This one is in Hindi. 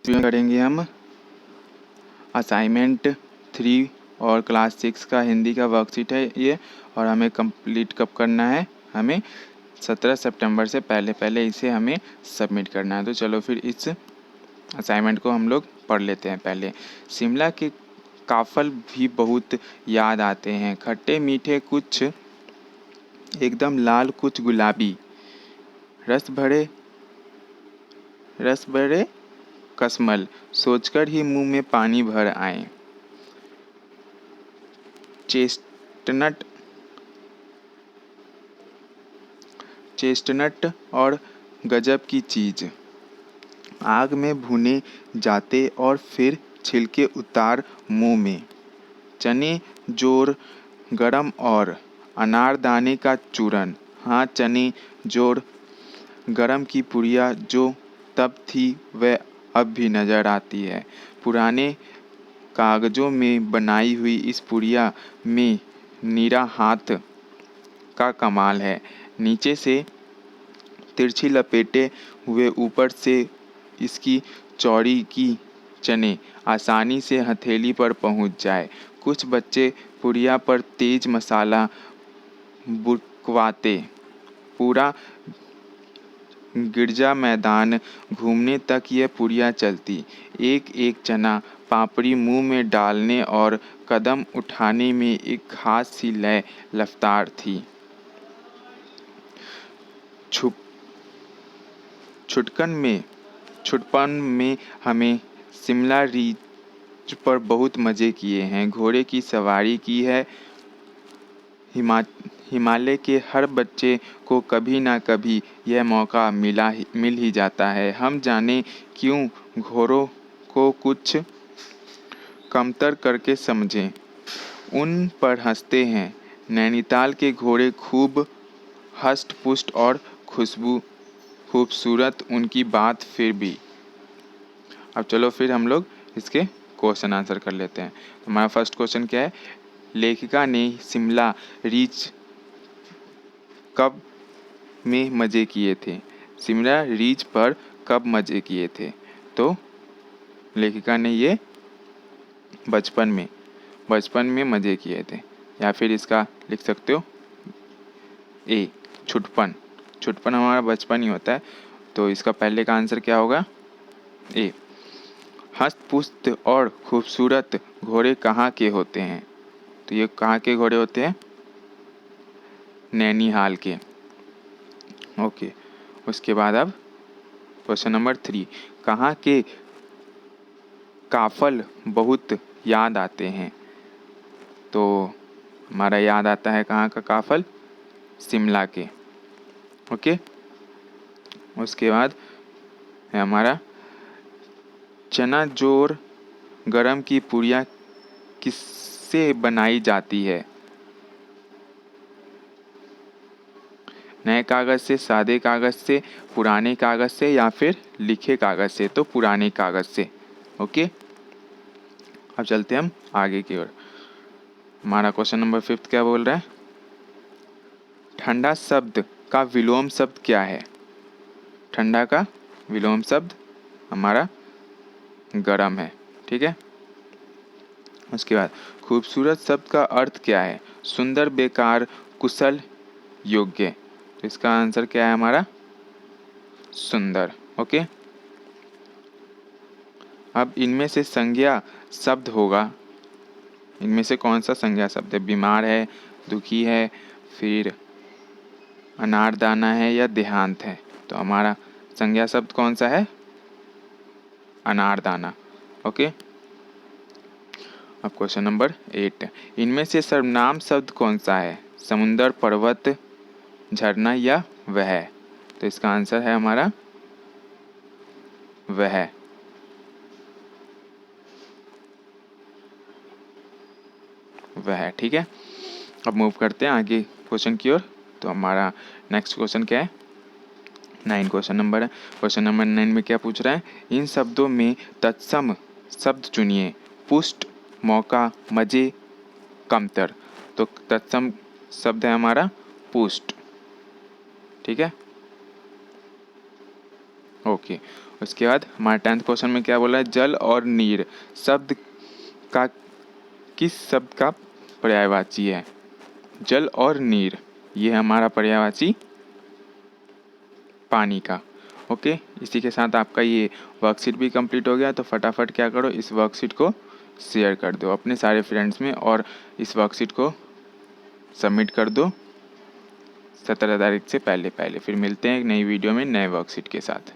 इसमें करेंगे हम असाइनमेंट 3 और क्लास 6 का हिंदी का वर्कशीट है ये, और हमें कंप्लीट कब करना है, हमें 17 सितंबर से पहले इसे हमें सबमिट करना है। तो चलो फिर इस असाइनमेंट को हम लोग पढ़ लेते हैं। पहले, शिमला के काफल भी बहुत याद आते हैं, खट्टे मीठे कुछ एकदम लाल कुछ गुलाबी, रस भरे कसमल, सोचकर ही मुंह में पानी भर आए। चेस्टनट और गजब की चीज, आग में भुने जाते और फिर छिलके उतार मुंह में। चने जोर गरम और अनारदाने का चूरन, हाँ चने जोर गरम की पुड़िया जो तब थी वह अब भी नजर आती है। पुराने कागजों में बनाई हुई इस पुड़िया में नीरा हाथ का कमाल है। नीचे से तिरछी लपेटे हुए, ऊपर से इसकी चौड़ी की चने आसानी से हथेली पर पहुंच जाए। कुछ बच्चे पुड़िया पर तेज मसाला बुकवाते, पूरा गिरजा मैदान घूमने तक यह पुड़िया चलती। एक एक चना पापड़ी मुंह में डालने और कदम उठाने में एक खास सी लय रफ्तार थी। छुटपन में हमें शिमला रिज पर बहुत मज़े किए हैं, घोड़े की सवारी की है। हिमालय के हर बच्चे को कभी ना कभी यह मौका मिल ही जाता है। हम जाने क्यों घोड़ों को कुछ कमतर करके समझें, उन पर हंसते हैं। नैनीताल के घोड़े खूब हष्ट पुष्ट और खूबसूरत, उनकी बात फिर भी। अब चलो फिर हम लोग इसके क्वेश्चन आंसर कर लेते हैं। तो हमारा फर्स्ट क्वेश्चन क्या है, लेखिका ने शिमला रिज कब में मज़े किए थे। शिमला रिज पर कब मज़े किए थे, तो लेखिका ने ये बचपन में मज़े किए थे। या फिर इसका लिख सकते हो ए, छुटपन हमारा बचपन ही होता है, तो इसका पहले का आंसर क्या होगा, ए। हस्तपुष्ट और खूबसूरत घोड़े कहाँ के होते हैं, तो ये कहाँ के घोड़े होते हैं, नैनीहाल के। ओके, उसके बाद अब क्वेश्चन नंबर 3, कहाँ के काफल बहुत याद आते हैं, तो हमारा याद आता है कहाँ का काफल, शिमला के। ओके, उसके बाद है हमारा चना जोर गरम की पुड़िया किससे बनाई जाती है, नए कागज से, सादे कागज से, पुराने कागज से या फिर लिखे कागज से, तो पुराने कागज से। ओके, अब चलते हैं हम आगे की ओर। हमारा क्वेश्चन नंबर 5 क्या बोल रहा है, ठंडा शब्द का विलोम शब्द क्या है। ठंडा का विलोम शब्द हमारा गरम है, ठीक है। उसके बाद खूबसूरत शब्द का अर्थ क्या है, सुंदर, बेकार, कुशल, योग्य, तो इसका आंसर क्या है हमारा, सुंदर। ओके, अब इनमें से संज्ञा शब्द होगा, इनमें से कौन सा संज्ञा शब्द है, बीमार है, दुखी है, फिर अनारदाना है या देहांत है, तो हमारा संज्ञा शब्द कौन सा है, अनारदाना। ओके, अब क्वेश्चन नंबर 8, इनमें से सर्वनाम शब्द कौन सा है, समुंदर, पर्वत, झरना या वह, तो इसका आंसर है हमारा वह, ठीक है। अब मूव करते हैं आगे क्वेश्चन की ओर। तो हमारा नेक्स्ट क्वेश्चन क्या है, 9 क्वेश्चन नंबर है। क्वेश्चन नंबर 9 में क्या पूछ रहा है, इन शब्दों में तत्सम शब्द चुनिए, पुष्ट, मौका, मजे, कमतर, तो तत्सम शब्द है हमारा पुष्ट, ठीक है। ओके। उसके बाद हमारे 10th क्वेश्चन में क्या बोला है, जल और नीर शब्द का किस शब्द का पर्यायवाची है। जल और नीर ये है हमारा पर्यायवाची पानी का। ओके, इसी के साथ आपका ये वर्कशीट भी कंप्लीट हो गया। तो फटाफट क्या करो, इस वर्कशीट को शेयर कर दो अपने सारे फ्रेंड्स में और इस वर्कशीट को सबमिट कर दो 17 तारीख से पहले। फिर मिलते हैं एक नई वीडियो में नए वर्कशीट के साथ।